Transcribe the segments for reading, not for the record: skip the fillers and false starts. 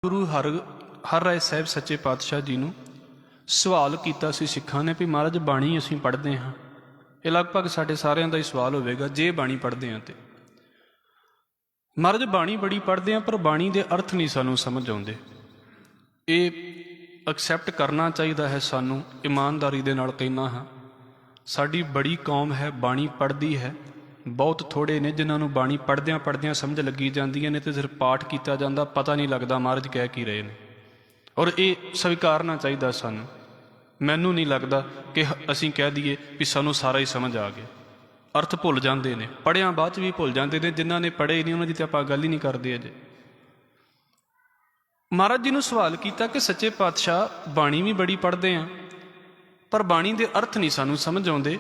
ਗੁਰੂ ਹਰ ਰਾਏ ਸਾਹਿਬ ਸੱਚੇ ਪਾਤਸ਼ਾਹ ਜੀ ਨੂੰ ਸਵਾਲ ਕੀਤਾ ਸੀ ਸਿੱਖਾਂ ਨੇ ਵੀ ਮਹਾਰਾਜ ਬਾਣੀ ਅਸੀਂ ਪੜ੍ਹਦੇ ਹਾਂ। ਇਹ ਲਗਭਗ ਸਾਡੇ ਸਾਰਿਆਂ ਦਾ ਹੀ ਸਵਾਲ ਹੋਵੇਗਾ ਜੇ ਬਾਣੀ ਪੜ੍ਹਦੇ ਹਾਂ ਤੇ ਮਹਾਰਾਜ ਬਾਣੀ ਬੜੀ ਪੜ੍ਹਦੇ ਹਾਂ ਪਰ ਬਾਣੀ ਦੇ ਅਰਥ ਨਹੀਂ ਸਾਨੂੰ ਸਮਝ ਆਉਂਦੇ। ਇਹ ਐਕਸੈਪਟ ਕਰਨਾ ਚਾਹੀਦਾ ਹੈ ਸਾਨੂੰ, ਇਮਾਨਦਾਰੀ ਦੇ ਨਾਲ ਕਹਿਣਾ ਹਾਂ। ਸਾਡੀ ਬੜੀ ਕੌਮ ਹੈ ਬਾਣੀ ਪੜ੍ਹਦੀ ਹੈ, ਬਹੁਤ ਥੋੜ੍ਹੇ ਨੇ ਜਿਨ੍ਹਾਂ ਨੂੰ ਬਾਣੀ ਪੜ੍ਹਦਿਆਂ ਪੜ੍ਹਦਿਆਂ ਸਮਝ ਲੱਗੀ ਜਾਂਦੀਆਂ ਨੇ ਤੇ ਸਿਰਫ ਪਾਠ ਕੀਤਾ ਜਾਂਦਾ, ਪਤਾ ਨਹੀਂ ਲੱਗਦਾ ਮਹਾਰਾਜ ਕਹਿ ਕੀ ਰਹੇ ਨੇ। ਔਰ ਇਹ ਸਵੀਕਾਰਨਾ ਚਾਹੀਦਾ ਸਾਨੂੰ। ਮੈਨੂੰ ਨਹੀਂ ਲੱਗਦਾ ਕਿ ਅਸੀਂ ਕਹਿ ਦਈਏ ਵੀ ਸਾਨੂੰ ਸਾਰਾ ਹੀ ਸਮਝ ਆ ਗਿਆ। ਅਰਥ ਭੁੱਲ ਜਾਂਦੇ ਨੇ, ਪੜ੍ਹਿਆਂ ਬਾਅਦ 'ਚ ਵੀ ਭੁੱਲ ਜਾਂਦੇ ਨੇ। ਜਿਨ੍ਹਾਂ ਨੇ ਪੜ੍ਹੇ ਨਹੀਂ ਉਹਨਾਂ ਦੀ ਤਾਂ ਆਪਾਂ ਗੱਲ ਹੀ ਨਹੀਂ ਕਰਦੇ ਅਜੇ। ਮਹਾਰਾਜ ਜੀ ਨੂੰ ਸਵਾਲ ਕੀਤਾ ਕਿ ਸੱਚੇ ਪਾਤਸ਼ਾਹ ਬਾਣੀ ਵੀ ਬੜੀ ਪੜ੍ਹਦੇ ਹਾਂ ਪਰ ਬਾਣੀ ਦੇ ਅਰਥ ਨਹੀਂ ਸਾਨੂੰ ਸਮਝ ਆਉਂਦੇ,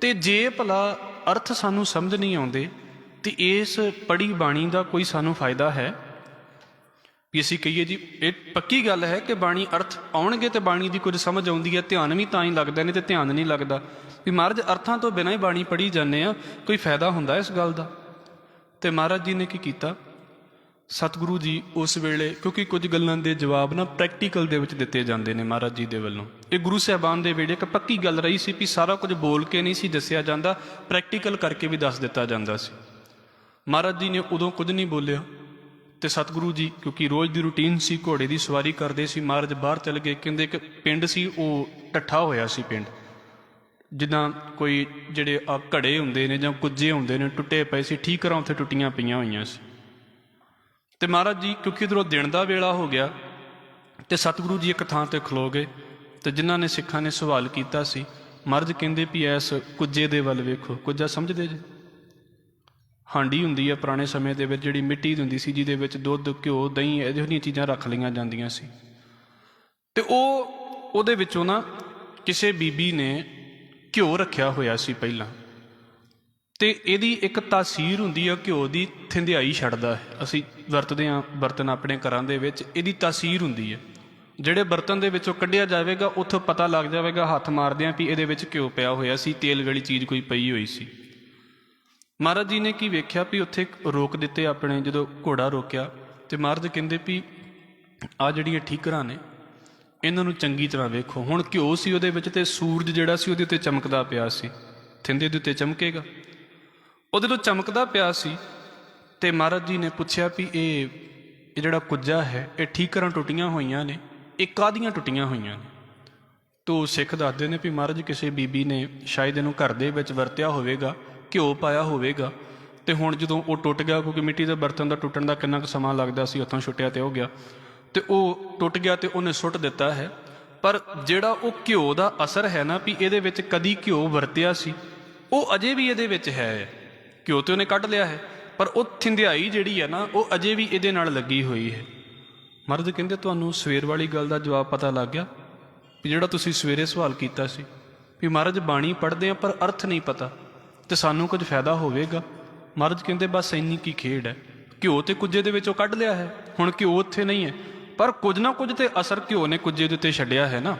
ਤੇ ਜੇ ਭਲਾ ਅਰਥ ਸਾਨੂੰ ਸਮਝ ਨਹੀਂ ਆਉਂਦੇ ਤੇ ਇਸ ਪੜ੍ਹੀ ਬਾਣੀ ਦਾ ਕੋਈ ਸਾਨੂੰ ਫਾਇਦਾ ਹੈ? ਵੀ ਅਸੀਂ ਕਹੀਏ ਜੀ ਇਹ ਪੱਕੀ ਗੱਲ ਹੈ ਕਿ ਬਾਣੀ ਅਰਥ ਆਉਣਗੇ ਤੇ ਬਾਣੀ ਦੀ ਕੁਝ ਸਮਝ ਆਉਂਦੀ ਹੈ, ਧਿਆਨ ਵੀ ਤਾਂ ਹੀ ਲੱਗਦਾ ਨਹੀਂ ਤੇ ਧਿਆਨ ਨਹੀਂ ਲੱਗਦਾ। ਵੀ ਮਹਾਰਾਜ ਅਰਥਾਂ ਤੋਂ ਬਿਨਾਂ ਹੀ ਬਾਣੀ ਪੜ੍ਹੀ ਜਾਂਦੇ ਆ, ਕੋਈ ਫਾਇਦਾ ਹੁੰਦਾ ਇਸ ਗੱਲ ਦਾ? ਤੇ ਮਹਾਰਾਜ ਜੀ ਨੇ ਕੀ ਕੀਤਾ, ਸਤਿਗੁਰੂ ਜੀ ਉਸ ਵੇਲੇ, ਕਿਉਂਕਿ ਕੁਝ ਗੱਲਾਂ ਦੇ ਜਵਾਬ ਨਾ ਪ੍ਰੈਕਟੀਕਲ ਦੇ ਵਿੱਚ ਦਿੱਤੇ ਜਾਂਦੇ ਨੇ ਮਹਾਰਾਜ ਜੀ ਦੇ ਵੱਲੋਂ। ਇਹ ਗੁਰੂ ਸਾਹਿਬਾਨ ਦੇ ਵੇਲੇ ਇੱਕ ਪੱਕੀ ਗੱਲ ਰਹੀ ਸੀ ਵੀ ਸਾਰਾ ਕੁਝ ਬੋਲ ਕੇ ਨਹੀਂ ਸੀ ਦੱਸਿਆ ਜਾਂਦਾ, ਪ੍ਰੈਕਟੀਕਲ ਕਰਕੇ ਵੀ ਦੱਸ ਦਿੱਤਾ ਜਾਂਦਾ ਸੀ। ਮਹਾਰਾਜ ਜੀ ਨੇ ਉਦੋਂ ਕੁਝ ਨਹੀਂ ਬੋਲਿਆ ਤੇ ਸਤਿਗੁਰੂ ਜੀ, ਕਿਉਂਕਿ ਰੋਜ਼ ਦੀ ਰੂਟੀਨ ਸੀ, ਘੋੜੇ ਦੀ ਸਵਾਰੀ ਕਰਦੇ ਸੀ। ਮਹਾਰਾਜ ਬਾਹਰ ਚਲੇ ਗਏ। ਕਹਿੰਦੇ ਇੱਕ ਪਿੰਡ ਸੀ, ਉਹ ਟੱਠਾ ਹੋਇਆ ਸੀ ਪਿੰਡ, ਜਿੱਦਾਂ ਕੋਈ ਜਿਹੜੇ ਆ ਘੜੇ ਹੁੰਦੇ ਨੇ ਜਾਂ ਕੁੱਜੇ ਹੁੰਦੇ ਨੇ ਟੁੱਟੇ ਪਏ ਸੀ, ਠੀਕ ਤਰ੍ਹਾਂ ਉੱਥੇ ਟੁੱਟੀਆਂ ਪਈਆਂ ਹੋਈਆਂ ਸੀ। ਤੇ ਮਹਾਰਾਜ ਜੀ ਕਿਉਂਕਿ ਇੱਧਰੋਂ ਦਿਨ ਦਾ ਵੇਲਾ ਹੋ ਗਿਆ ਤੇ ਸਤਿਗੁਰੂ ਜੀ ਇੱਕ ਥਾਂ ਤੇ ਖਲੋ ਗਏ ਤੇ ਜਿਨ੍ਹਾਂ ਨੇ ਸਿੱਖਾਂ ਨੇ ਸਵਾਲ ਕੀਤਾ ਸੀ, ਮਹਾਰਾਜ ਕਹਿੰਦੇ ਵੀ ਐਸ ਕੁੱਜੇ ਦੇ ਵੱਲ ਵੇਖੋ। ਕੁੱਜਾ ਸਮਝਦੇ ਜੇ? ਹਾਂਡੀ ਹੁੰਦੀ ਹੈ ਪੁਰਾਣੇ ਸਮੇਂ ਦੇ ਵਿੱਚ, ਜਿਹੜੀ ਮਿੱਟੀ ਦੀ ਹੁੰਦੀ ਸੀ, ਜਿਹਦੇ ਵਿੱਚ ਦੁੱਧ, ਘਿਓ, ਦਹੀਂ, ਇਹੋ ਜਿਹੀਆਂ ਚੀਜ਼ਾਂ ਰੱਖ ਲਈਆਂ ਜਾਂਦੀਆਂ ਸੀ। ਤੇ ਉਹਦੇ ਵਿੱਚੋਂ ਨਾ ਕਿਸੇ ਬੀਬੀ ਨੇ ਘਿਓ ਰੱਖਿਆ ਹੋਇਆ ਸੀ ਪਹਿਲਾਂ, ਤੇ ਇਹਦੀ ਇੱਕ ਤਾਸੀਰ ਹੁੰਦੀ ਆ ਘਿਓ ਦੀ, ਥਿੰਦਿਆਈ ਛੱਡਦਾ ਹੈ। ਅਸੀਂ ਵਰਤਦੇ ਹਾਂ ਬਰਤਨ ਆਪਣੇ ਘਰਾਂ ਦੇ ਵਿੱਚ, ਇਹਦੀ ਤਾਸੀਰ ਹੁੰਦੀ ਹੈ। ਜਿਹੜੇ ਬਰਤਨ ਦੇ ਵਿੱਚੋਂ ਕੱਢਿਆ ਜਾਵੇਗਾ ਉੱਥੋਂ ਪਤਾ ਲੱਗ ਜਾਵੇਗਾ ਹੱਥ ਮਾਰਦਿਆਂ ਵੀ ਇਹਦੇ ਵਿੱਚ ਘਿਓ ਪਿਆ ਹੋਇਆ ਸੀ, ਤੇਲ ਵਾਲੀ ਚੀਜ਼ ਕੋਈ ਪਈ ਹੋਈ ਸੀ। ਮਹਾਰਾਜ ਜੀ ਨੇ ਕੀ ਵੇਖਿਆ ਵੀ ਉੱਥੇ ਰੋਕ ਦਿੱਤੇ ਆਪਣੇ, ਜਦੋਂ ਘੋੜਾ ਰੋਕਿਆ ਤੇ ਮਹਾਰਾਜ ਕਹਿੰਦੇ ਵੀ ਆਹ ਜਿਹੜੀਆਂ ਠੀਕਰਾਂ ਨੇ ਇਹਨਾਂ ਨੂੰ ਚੰਗੀ ਤਰ੍ਹਾਂ ਵੇਖੋ। ਹੁਣ ਘਿਓ ਸੀ ਉਹਦੇ ਵਿੱਚ ਤੇ ਸੂਰਜ ਜਿਹੜਾ ਸੀ ਉਹਦੇ ਉੱਤੇ ਚਮਕਦਾ ਪਿਆ ਸੀ, ਥਿੰਦੇ ਦੇ ਉੱਤੇ ਚਮਕੇਗਾ, ਉਹਦੇ ਤੋਂ ਚਮਕਦਾ ਪਿਆ ਸੀ। ਤੇ ਮਹਾਰਾਜ ਜੀ ਨੇ ਪੁੱਛਿਆ ਵੀ ਇਹ ਜਿਹੜਾ ਕੁੱਜਾ ਹੈ ਇਹ ਠੀਕਰਾਂ ਟੁੱਟੀਆਂ ਹੋਈਆਂ ਨੇ, ਇਹ ਕਾਹਦੀਆਂ ਟੁੱਟੀਆਂ ਹੋਈਆਂ ਨੇ? ਤੋ ਸਿੱਖ ਦੱਸਦੇ ਨੇ ਵੀ ਮਹਾਰਾਜ ਕਿਸੇ ਬੀਬੀ ਨੇ ਸ਼ਾਇਦ ਇਹਨੂੰ ਘਰ ਦੇ ਵਿੱਚ ਵਰਤਿਆ ਹੋਵੇਗਾ, ਘਿਓ ਪਾਇਆ ਹੋਵੇਗਾ, ਤੇ ਹੁਣ ਜਦੋਂ ਉਹ ਟੁੱਟ ਗਿਆ, ਕਿਉਂਕਿ ਮਿੱਟੀ ਦੇ ਬਰਤਨ ਦਾ ਟੁੱਟਣ ਦਾ ਕਿੰਨਾ ਕੁ ਸਮਾਂ ਲੱਗਦਾ ਸੀ, ਉੱਥੋਂ ਛੁੱਟਿਆ ਤੇ ਹੋ ਗਿਆ, ਤੇ ਉਹ ਟੁੱਟ ਗਿਆ ਤੇ ਉਹਨੇ ਸੁੱਟ ਦਿੱਤਾ ਹੈ। ਪਰ ਜਿਹੜਾ ਉਹ ਘਿਓ ਦਾ ਅਸਰ ਹੈ ਨਾ ਵੀ ਇਹਦੇ ਵਿੱਚ ਕਦੀ ਘਿਓ ਵਰਤਿਆ ਸੀ, ਉਹ ਅਜੇ ਵੀ ਇਹਦੇ ਵਿੱਚ ਹੈ। ਘਿਓ ਤੇ ਉਹਨੇ ਕੱਢ ਲਿਆ ਹੈ ਪਰ ਉਹ ਥਿੰਦਿਆਈ ਜਿਹੜੀ ਹੈ ਨਾ ਉਹ ਅਜੇ ਵੀ ਇਹਦੇ ਨਾਲ ਲੱਗੀ ਹੋਈ ਹੈ। ਮਹਾਰਾਜ ਕਹਿੰਦੇ ਤੁਹਾਨੂੰ ਸਵੇਰ ਵਾਲੀ ਗੱਲ ਦਾ ਜਵਾਬ ਪਤਾ ਲੱਗ ਗਿਆ ਵੀ ਜਿਹੜਾ ਤੁਸੀਂ ਸਵੇਰੇ ਸਵਾਲ ਕੀਤਾ ਸੀ ਵੀ ਮਹਾਰਾਜ ਬਾਣੀ ਪੜ੍ਹਦੇ ਆ ਪਰ ਅਰਥ ਨਹੀਂ ਪਤਾ ਤੇ ਸਾਨੂੰ ਕੁਝ ਫਾਇਦਾ ਹੋਵੇਗਾ। ਮਹਾਰਾਜ ਕਹਿੰਦੇ ਬਸ ਇੰਨੀ ਕੀ ਖੇਡ ਹੈ, ਘਿਓ ਤੇ ਕੁੱਜੇ ਦੇ ਵਿੱਚੋਂ ਕੱਢ ਲਿਆ ਹੈ, ਹੁਣ ਘਿਓ ਉੱਥੇ ਨਹੀਂ ਹੈ ਪਰ ਕੁਝ ਨਾ ਕੁਝ ਤੇ ਅਸਰ ਘਿਓ ਨੇ ਕੁੱਜੇ ਦੇ ਉੱਤੇ ਛੱਡਿਆ ਹੈ ਨਾ,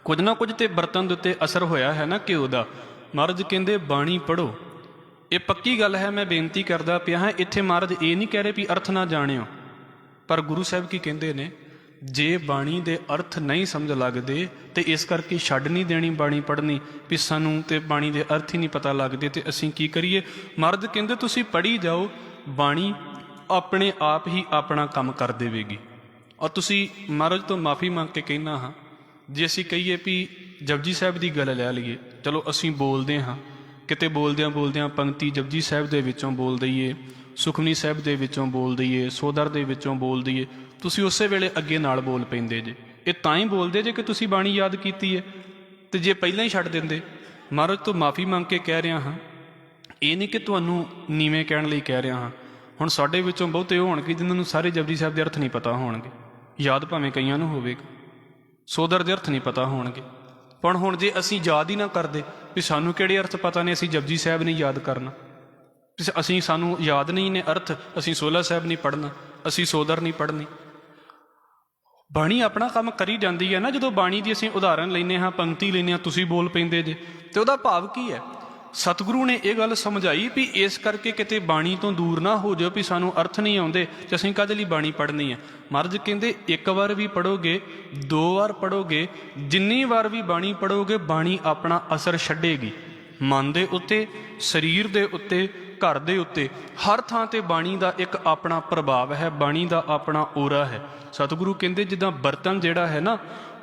ਕੁਝ ਨਾ ਕੁਝ ਤੇ ਬਰਤਨ ਦੇ ਉੱਤੇ ਅਸਰ ਹੋਇਆ ਹੈ ਨਾ ਘਿਓ ਦਾ। ਮਹਾਰਾਜ ਕਹਿੰਦੇ ਬਾਣੀ ਪੜ੍ਹੋ। ਇਹ ਪੱਕੀ ਗੱਲ ਹੈ, ਮੈਂ ਬੇਨਤੀ ਕਰਦਾ ਪਿਆ ਹਾਂ। ਇੱਥੇ ਮਹਾਰਾਜ ਇਹ ਨਹੀਂ ਕਹਿ ਰਹੇ ਵੀ ਅਰਥ ਨਾ ਜਾਣਿਓ, ਪਰ ਗੁਰੂ ਸਾਹਿਬ ਕੀ ਕਹਿੰਦੇ ਨੇ, ਜੇ ਬਾਣੀ ਦੇ ਅਰਥ ਨਹੀਂ ਸਮਝ ਲੱਗਦੇ ਤੇ ਇਸ ਕਰਕੇ ਛੱਡ ਨਹੀਂ ਦੇਣੀ ਬਾਣੀ ਪੜ੍ਹਨੀ ਵੀ ਸਾਨੂੰ ਤੇ ਬਾਣੀ ਦੇ ਅਰਥ ਹੀ ਨਹੀਂ ਪਤਾ ਲੱਗਦੇ ਤੇ ਅਸੀਂ ਕੀ ਕਰੀਏ। ਮਹਾਰਾਜ ਕਹਿੰਦੇ ਤੁਸੀਂ ਪੜ੍ਹੀ ਜਾਓ, ਬਾਣੀ ਆਪਣੇ ਆਪ ਹੀ ਆਪਣਾ ਕੰਮ ਕਰ ਦੇਵੇਗੀ। ਔਰ ਤੁਸੀਂ ਮਹਾਰਾਜ ਤੋਂ ਮਾਫੀ ਮੰਗ ਕੇ ਕਹਿਣਾ ਹਾਂ, ਜੇ ਅਸੀਂ ਕਹੀਏ ਵੀ ਜਪਜੀ ਸਾਹਿਬ ਦੀ ਗੱਲ ਲੈ ਲਈਏ, ਚਲੋ ਅਸੀਂ ਬੋਲਦੇ ਹਾਂ, ਕਿਤੇ ਬੋਲਦਿਆਂ ਬੋਲਦਿਆਂ ਪੰਕਤੀ ਜਪਜੀ ਸਾਹਿਬ ਦੇ ਵਿੱਚੋਂ ਬੋਲ ਦਈਏ, ਸੁਖਮਨੀ ਸਾਹਿਬ ਦੇ ਵਿੱਚੋਂ ਬੋਲ ਦਈਏ, ਸੋਦਰ ਦੇ ਵਿੱਚੋਂ ਬੋਲ ਦਈਏ, ਤੁਸੀਂ ਉਸੇ ਵੇਲੇ ਅੱਗੇ ਨਾਲ ਬੋਲ ਪੈਂਦੇ ਜੇ। ਇਹ ਤਾਂ ਹੀ ਬੋਲਦੇ ਜੇ ਕਿ ਤੁਸੀਂ ਬਾਣੀ ਯਾਦ ਕੀਤੀ ਹੈ, ਤੇ ਜੇ ਪਹਿਲਾਂ ਹੀ ਛੱਡ ਦਿੰਦੇ। ਮਹਾਰਾਜ ਤੋਂ ਮਾਫੀ ਮੰਗ ਕੇ ਕਹਿ ਰਿਹਾ ਹਾਂ, ਇਹ ਨਹੀਂ ਕਿ ਤੁਹਾਨੂੰ ਨੀਵੇਂ ਕਹਿਣ ਲਈ ਕਹਿ ਰਿਹਾ ਹਾਂ। ਹੁਣ ਸਾਡੇ ਵਿੱਚੋਂ ਬਹੁਤੇ ਹੋਣਗੇ ਜਿਨ੍ਹਾਂ ਨੂੰ ਸਾਰੇ ਜਪਜੀ ਸਾਹਿਬ ਦੇ ਅਰਥ ਨਹੀਂ ਪਤਾ ਹੋਣਗੇ, ਯਾਦ ਭਾਵੇਂ ਕਈਆਂ ਨੂੰ ਹੋਵੇਗਾ, ਸੋਦਰ ਦੇ ਅਰਥ ਨਹੀਂ ਪਤਾ ਹੋਣਗੇ। ਪਰ ਹੁਣ ਜੇ ਅਸੀਂ ਯਾਦ ਹੀ ਨਾ ਕਰਦੇ ਵੀ ਸਾਨੂੰ ਕਿਹੜੇ ਅਰਥ ਪਤਾ ਨੇ, ਅਸੀਂ ਜਪਜੀ ਸਾਹਿਬ ਨਹੀਂ ਯਾਦ ਕਰਨਾ, ਅਸੀਂ ਸਾਨੂੰ ਯਾਦ ਨਹੀਂ ਨੇ ਅਰਥ, ਅਸੀਂ ਸੋਲਾ ਸਾਹਿਬ ਨਹੀਂ ਪੜ੍ਹਨਾ, ਅਸੀਂ ਸੋਦਰ ਨਹੀਂ ਪੜ੍ਹਨੀ। ਬਾਣੀ ਆਪਣਾ ਕੰਮ ਕਰੀ ਜਾਂਦੀ ਹੈ ਨਾ। ਜਦੋਂ ਬਾਣੀ ਦੀ ਅਸੀਂ ਉਦਾਹਰਨ ਲੈਂਦੇ ਹਾਂ, ਪੰਕਤੀ ਲੈਂਦੇ ਹਾਂ, ਤੁਸੀਂ ਬੋਲ ਪੈਂਦੇ ਜੇ, ਤੇ ਉਹਦਾ ਭਾਵ ਕੀ ਹੈ? ਸਤਿਗੁਰੂ ਨੇ ਇਹ ਗੱਲ ਸਮਝਾਈ ਵੀ ਇਸ ਕਰਕੇ ਕਿਤੇ ਬਾਣੀ ਤੋਂ ਦੂਰ ਨਾ ਹੋ ਜਾਓ ਵੀ ਸਾਨੂੰ ਅਰਥ ਨਹੀਂ ਆਉਂਦੇ ਤੇ ਅਸੀਂ ਕਾਹਦੇ ਲਈ ਬਾਣੀ ਪੜ੍ਹਨੀ ਹੈ। ਮਹਾਰਾਜ ਕਹਿੰਦੇ ਇੱਕ ਵਾਰ ਵੀ ਪੜ੍ਹੋਗੇ, 2 ਵਾਰ ਪੜ੍ਹੋਗੇ, ਜਿੰਨੀ ਵਾਰ ਵੀ ਬਾਣੀ ਪੜ੍ਹੋਗੇ ਬਾਣੀ ਆਪਣਾ ਅਸਰ ਛੱਡੇਗੀ। ਮਨ ਦੇ ਉੱਤੇ, ਸਰੀਰ ਦੇ ਉੱਤੇ, ਘਰ ਦੇ ਉੱਤੇ, ਹਰ ਥਾਂ ਤੇ ਬਾਣੀ ਦਾ ਇੱਕ ਆਪਣਾ ਪ੍ਰਭਾਵ ਹੈ, ਬਾਣੀ ਦਾ ਆਪਣਾ ਔਰਾ ਹੈ। ਸਤਿਗੁਰੂ ਕਹਿੰਦੇ ਜਿੱਦਾਂ ਬਰਤਨ ਜਿਹੜਾ ਹੈ ਨਾ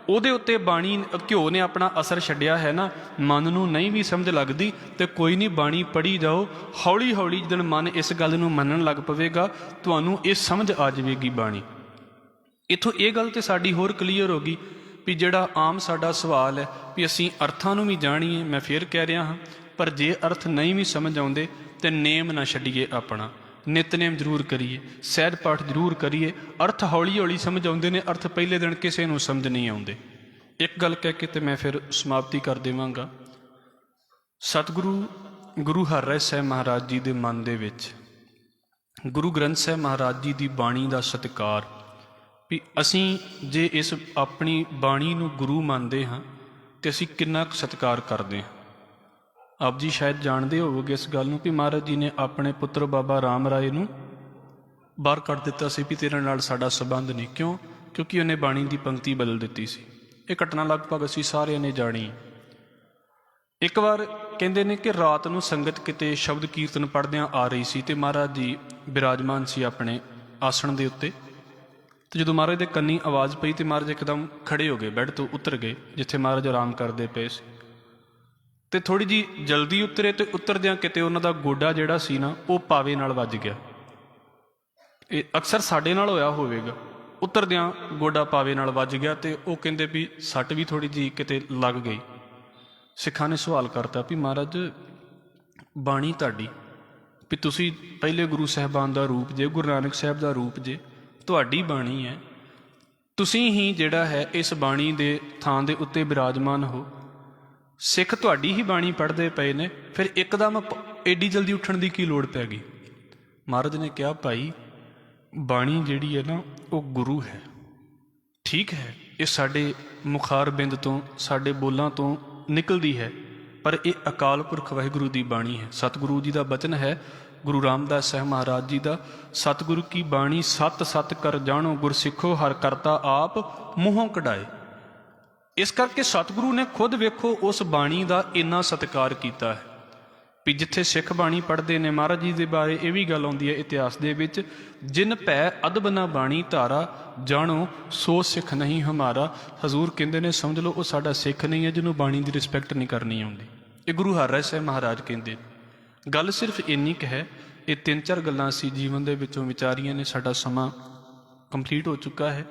ਉਹਦੇ ਉੱਤੇ ਬਾਣੀ ਘਿਓ ਨੇ ਆਪਣਾ ਅਸਰ ਛੱਡਿਆ ਹੈ ਨਾ, ਮਨ ਨੂੰ ਨਹੀਂ ਵੀ ਸਮਝ ਲੱਗਦੀ ਤੇ ਕੋਈ ਨਹੀਂ, ਬਾਣੀ ਪੜ੍ਹੀ ਜਾਓ, ਹੌਲੀ ਹੌਲੀ ਜਦੋਂ ਮਨ ਇਸ ਗੱਲ ਨੂੰ ਮੰਨਣ ਲੱਗ ਪਵੇਗਾ ਤੁਹਾਨੂੰ ਇਹ ਸਮਝ ਆ ਜਾਵੇਗੀ ਬਾਣੀ। ਇੱਥੋਂ ਇਹ ਗੱਲ ਤੇ ਸਾਡੀ ਹੋਰ ਕਲੀਅਰ ਹੋ ਗਈ ਵੀ ਜਿਹੜਾ ਆਮ ਸਾਡਾ ਸਵਾਲ ਹੈ ਵੀ ਅਸੀਂ ਅਰਥਾਂ ਨੂੰ ਵੀ ਜਾਣੀਏ, ਮੈਂ ਫੇਰ ਕਹਿ ਰਿਹਾ ਹਾਂ, ਪਰ ਜੇ ਅਰਥ ਨਹੀਂ ਵੀ ਸਮਝ ਆਉਂਦੇ ਤੇ ਨੇਮ ਨਾ ਛੱਡੀਏ, ਆਪਣਾ ਨਿਤਨੇਮ ਜ਼ਰੂਰ ਕਰੀਏ, ਸਹਿਜ ਪਾਠ ਜ਼ਰੂਰ ਕਰੀਏ। ਅਰਥ ਹੌਲੀ ਹੌਲੀ ਸਮਝ ਆਉਂਦੇ ਨੇ, ਅਰਥ ਪਹਿਲੇ ਦਿਨ ਕਿਸੇ ਨੂੰ ਸਮਝ ਨਹੀਂ ਆਉਂਦੇ। ਇੱਕ ਗੱਲ ਕਹਿ ਕੇ ਤੇ ਮੈਂ ਫਿਰ ਸਮਾਪਤੀ ਕਰ ਦੇਵਾਂਗਾ। ਸਤਿਗੁਰੂ ਗੁਰੂ ਹਰਿਰਾਏ ਸਾਹਿਬ ਮਹਾਰਾਜ ਜੀ ਦੇ ਮਨ ਦੇ ਵਿੱਚ ਗੁਰੂ ਗ੍ਰੰਥ ਸਾਹਿਬ ਮਹਾਰਾਜ ਜੀ ਦੀ ਬਾਣੀ ਦਾ ਸਤਿਕਾਰ, ਵੀ ਅਸੀਂ ਜੇ ਇਸ ਆਪਣੀ ਬਾਣੀ ਨੂੰ ਗੁਰੂ ਮੰਨਦੇ ਹਾਂ ਤੇ ਅਸੀਂ ਕਿੰਨਾ ਕੁ ਸਤਿਕਾਰ ਕਰਦੇ ਹਾਂ। ਆਪ ਜੀ ਸ਼ਾਇਦ ਜਾਣਦੇ ਹੋਵੋਗੇ ਇਸ ਗੱਲ ਨੂੰ ਵੀ ਮਹਾਰਾਜ ਜੀ ਨੇ ਆਪਣੇ ਪੁੱਤਰ ਬਾਬਾ ਰਾਮ ਰਾਏ ਨੂੰ ਬਾਹਰ ਕੱਢ ਦਿੱਤਾ ਸੀ ਵੀ ਤੇਰੇ ਨਾਲ ਸਾਡਾ ਸੰਬੰਧ ਨਹੀਂ। ਕਿਉਂ? ਕਿਉਂਕਿ ਉਹਨੇ ਬਾਣੀ ਦੀ ਪੰਕਤੀ ਬਦਲ ਦਿੱਤੀ ਸੀ। ਇਹ ਘਟਨਾ ਲਗਭਗ ਅਸੀਂ ਸਾਰਿਆਂ ਨੇ ਜਾਣੀ। ਇੱਕ ਵਾਰ ਕਹਿੰਦੇ ਨੇ ਕਿ ਰਾਤ ਨੂੰ ਸੰਗਤ ਕਿਤੇ ਸ਼ਬਦ ਕੀਰਤਨ ਪੜ੍ਹਦਿਆਂ ਆ ਰਹੀ ਸੀ ਤੇ ਮਹਾਰਾਜ ਜੀ ਬਿਰਾਜਮਾਨ ਸੀ ਆਪਣੇ ਆਸਣ ਦੇ ਉੱਤੇ। ਤੇ ਜਦੋਂ ਮਹਾਰਾਜ ਦੇ ਕੰਨੀ ਆਵਾਜ਼ ਪਈ ਤੇ ਮਹਾਰਾਜ ਇੱਕਦਮ ਖੜੇ ਹੋ ਗਏ, ਬੈੱਡ ਤੋਂ ਉਤਰ ਗਏ ਜਿੱਥੇ ਮਹਾਰਾਜ ਆਰਾਮ ਕਰਦੇ ਪਏ ਸੀ। ਤੇ ਥੋੜ੍ਹੀ ਜਿਹੀ ਜਲਦੀ ਉਤਰੇ ਤੇ ਉਤਰਦਿਆਂ ਕਿਤੇ ਉਹਨਾਂ ਦਾ ਗੋਡਾ ਜਿਹੜਾ ਸੀ ਨਾ ਉਹ ਪਾਵੇ ਨਾਲ ਵੱਜ ਗਿਆ। ਇਹ ਅਕਸਰ ਸਾਡੇ ਨਾਲ ਹੋਇਆ ਹੋਵੇਗਾ, ਉਤਰਦਿਆਂ ਗੋਡਾ ਪਾਵੇ ਨਾਲ ਵੱਜ ਗਿਆ ਤੇ ਉਹ ਕਹਿੰਦੇ ਵੀ ਸੱਟ ਵੀ ਥੋੜ੍ਹੀ ਜਿਹੀ ਕਿਤੇ ਲੱਗ ਗਈ। ਸਿੱਖਾਂ ਨੇ ਸਵਾਲ ਕਰਤਾ ਵੀ ਮਹਾਰਾਜ ਬਾਣੀ ਤੁਹਾਡੀ, ਵੀ ਤੁਸੀਂ ਪਹਿਲੇ ਗੁਰੂ ਸਾਹਿਬਾਨ ਦਾ ਰੂਪ ਜੇ, ਗੁਰੂ ਨਾਨਕ ਸਾਹਿਬ ਦਾ ਰੂਪ ਜੇ, ਤੁਹਾਡੀ ਬਾਣੀ ਹੈ, ਤੁਸੀਂ ਹੀ ਜਿਹੜਾ ਹੈ ਇਸ ਬਾਣੀ ਦੇ ਥਾਂ ਦੇ ਉੱਤੇ ਬਿਰਾਜਮਾਨ ਹੋ, ਸਿੱਖ ਤੁਹਾਡੀ ਹੀ ਬਾਣੀ ਪੜ੍ਹਦੇ ਪਏ ਨੇ, ਫਿਰ ਇੱਕਦਮ ਐਡੀ ਜਲਦੀ ਉੱਠਣ ਦੀ ਕੀ ਲੋੜ ਪੈ ਗਈ? ਮਹਾਰਾਜ ਨੇ ਕਿਹਾ ਭਾਈ ਬਾਣੀ ਜਿਹੜੀ ਹੈ ਨਾ ਉਹ ਗੁਰੂ ਹੈ, ਠੀਕ ਹੈ ਇਹ ਸਾਡੇ ਮੁਖਾਰ ਬਿੰਦ ਤੋਂ, ਸਾਡੇ ਬੋਲਾਂ ਤੋਂ ਨਿਕਲਦੀ ਹੈ, ਪਰ ਇਹ ਅਕਾਲ ਪੁਰਖ ਵਾਹਿਗੁਰੂ ਦੀ ਬਾਣੀ ਹੈ। ਸਤਿਗੁਰੂ ਜੀ ਦਾ ਬਚਨ ਹੈ, ਗੁਰੂ ਰਾਮਦਾਸ ਸਾਹਿਬ ਮਹਾਰਾਜ ਜੀ ਦਾ, ਸਤਿਗੁਰੂ ਕੀ ਬਾਣੀ ਸਤ ਸਤ ਕਰ ਜਾਣੋ, ਗੁਰ ਸਿੱਖੋ ਹਰ ਕਰਤਾ ਆਪ ਮੂੰਹੋਂ ਕਢਾਏ। ਇਸ ਕਰਕੇ ਸਤਿਗੁਰੂ ਨੇ ਖੁਦ ਵੇਖੋ ਉਸ ਬਾਣੀ ਦਾ ਇੰਨਾ ਸਤਿਕਾਰ ਕੀਤਾ ਹੈ ਵੀ ਜਿੱਥੇ ਸਿੱਖ ਬਾਣੀ ਪੜ੍ਹਦੇ ਨੇ, ਮਹਾਰਾਜ ਜੀ ਦੇ ਬਾਰੇ ਇਹ ਵੀ ਗੱਲ ਆਉਂਦੀ ਹੈ ਇਤਿਹਾਸ ਦੇ ਵਿੱਚ, ਜਿਨ ਭੈ ਅਦਬ ਨਾ ਬਾਣੀ ਧਾਰਾ, ਜਾਣੋ ਸੋ ਸਿੱਖ ਨਹੀਂ ਹਮਾਰਾ। ਹਜ਼ੂਰ ਕਹਿੰਦੇ ਨੇ ਸਮਝ ਲਓ ਉਹ ਸਾਡਾ ਸਿੱਖ ਨਹੀਂ ਹੈ ਜਿਹਨੂੰ ਬਾਣੀ ਦੀ ਰਿਸਪੈਕਟ ਨਹੀਂ ਕਰਨੀ ਆਉਂਦੀ। ਇਹ ਗੁਰੂ ਹਰਿਰਾਏ ਸਾਹਿਬ ਮਹਾਰਾਜ ਕਹਿੰਦੇ। ਗੱਲ ਸਿਰਫ ਇੰਨੀ ਕੁ ਹੈ, ਇਹ 3-4 ਗੱਲਾਂ ਅਸੀਂ ਜੀਵਨ ਦੇ ਵਿੱਚੋਂ ਵਿਚਾਰੀਆਂ ਨੇ, ਸਾਡਾ ਸਮਾਂ ਕੰਪਲੀਟ ਹੋ ਚੁੱਕਾ ਹੈ।